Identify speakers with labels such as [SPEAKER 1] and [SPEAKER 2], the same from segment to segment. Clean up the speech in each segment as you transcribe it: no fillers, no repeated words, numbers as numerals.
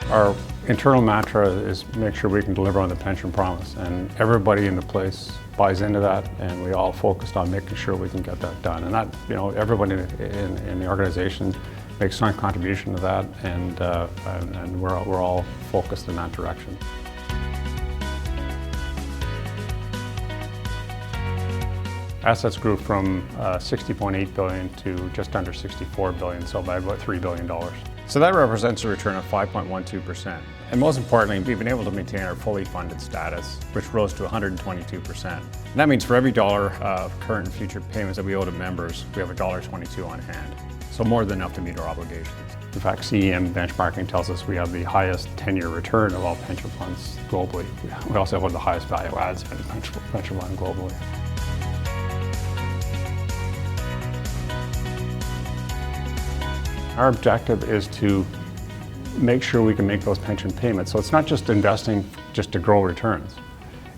[SPEAKER 1] Our internal mantra is make sure we can deliver on the pension promise, and everybody in the place buys into that, and we all focused on making sure we can get that done. And that, everybody in the organization makes some contribution to that, and we're all focused in that direction. Assets grew from $60.8 billion to just under $64 billion, so by about $3 billion. So that represents a return of 5.12%. And most importantly, we've been able to maintain our fully funded status, which rose to 122%. And that means for every dollar of current and future payments that we owe to members, we have $1.22 on hand. So more than enough to meet our obligations. In fact, CEM benchmarking tells us we have the highest 10-year return of all pension funds globally. We also have one of the highest value adds of any pension fund globally. Our objective is to make sure we can make those pension payments. So it's not just investing just to grow returns.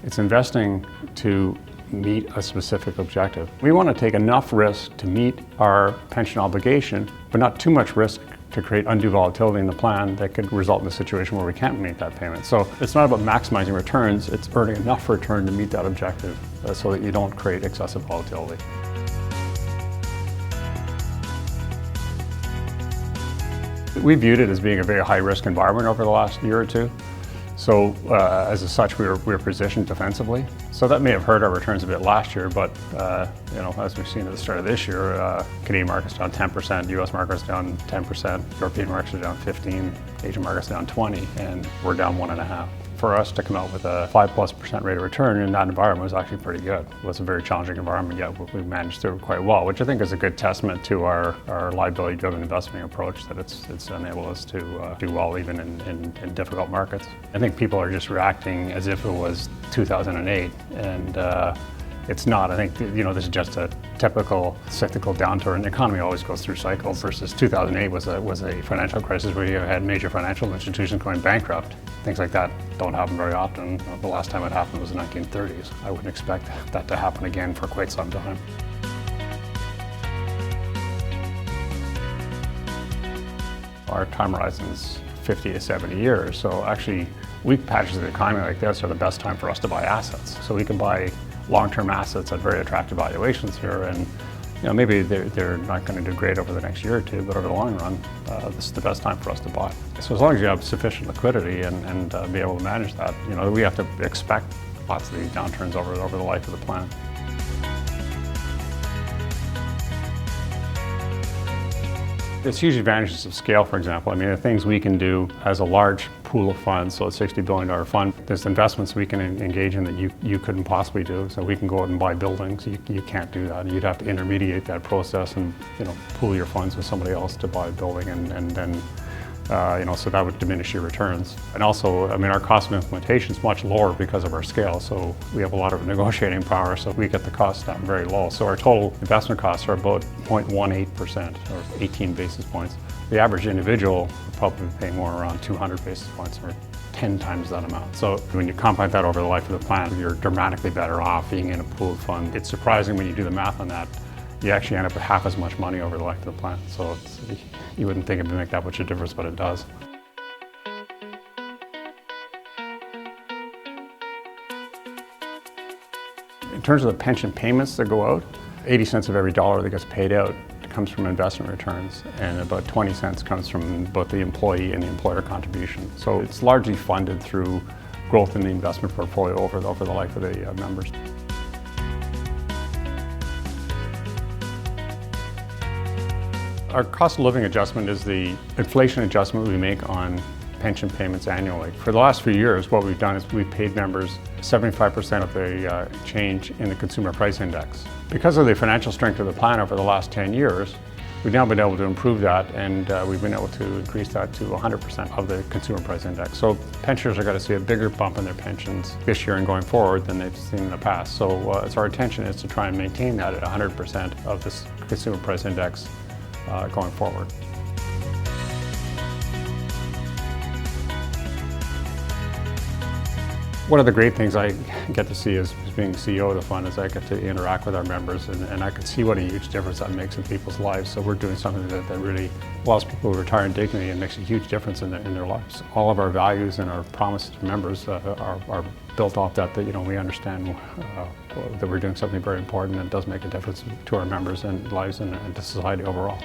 [SPEAKER 1] It's investing to meet a specific objective. We want to take enough risk to meet our pension obligation, but not too much risk to create undue volatility in the plan that could result in a situation where we can't make that payment. So it's not about maximizing returns, it's earning enough return to meet that objective so that you don't create excessive volatility. We viewed it as being a very high-risk environment over the last year or two. So as such, we were positioned defensively. So that may have hurt our returns a bit last year, but as we've seen at the start of this year, Canadian market's down 10%, US market's down 10%, European markets are down 15%, Asian market's down 20%, and we're down 1.5%. For us to come out with a 5+% rate of return in that environment was actually pretty good. It was a very challenging environment, yet we managed through it quite well, which I think is a good testament to our liability-driven investing approach, that it's enabled us to do well even in difficult markets. I think people are just reacting as if it was 2008, and it's not. I think this is just a typical cyclical downturn. The economy always goes through cycles, versus 2008 was a financial crisis where you had major financial institutions going bankrupt. Things like that don't happen very often. The last time it happened was the 1930s. I wouldn't expect that to happen again for quite some time. Our time horizon is 50 to 70 years, so actually weak patches of the economy like this are the best time for us to buy assets. So we can buy long-term assets at very attractive valuations here, and maybe they're not going to do great over the next year or two, but over the long run, this is the best time for us to buy. So as long as you have sufficient liquidity and be able to manage that, we have to expect lots of these downturns over the life of the plan. There's huge advantages of scale, for example. The things we can do as a large pool of funds, so a $60 billion fund, there's investments we can engage in that you couldn't possibly do. So we can go out and buy buildings. You can't do that. You'd have to intermediate that process and pool your funds with somebody else to buy a building, and then so that would diminish your returns. And also, our cost of implementation is much lower because of our scale, so we have a lot of negotiating power, so we get the costs down very low. So our total investment costs are about 0.18%, or 18 basis points. The average individual would probably be paying more around 200 basis points, or 10 times that amount. So when you compound that over the life of the plan, you're dramatically better off being in a pooled fund. It's surprising when you do the math on that. You actually end up with half as much money over the life of the plan. So you wouldn't think it would make that much of a difference, but it does. In terms of the pension payments that go out, 80 cents of every dollar that gets paid out comes from investment returns, and about 20 cents comes from both the employee and the employer contribution. So it's largely funded through growth in the investment portfolio over the life of the members. Our cost of living adjustment is the inflation adjustment we make on pension payments annually. For the last few years, what we've done is we've paid members 75% of the change in the consumer price index. Because of the financial strength of the plan over the last 10 years, we've now been able to improve that, and we've been able to increase that to 100% of the consumer price index. So pensioners are going to see a bigger bump in their pensions this year and going forward than they've seen in the past. So our intention is to try and maintain that at 100% of this consumer price index going forward. One of the great things I get to see as being CEO of the fund is I get to interact with our members, and I can see what a huge difference that makes in people's lives. So we're doing something that really allows people to retire in dignity and makes a huge difference in their lives. All of our values and our promises to members are built off that we understand that we're doing something very important and does make a difference to our members and lives and to society overall.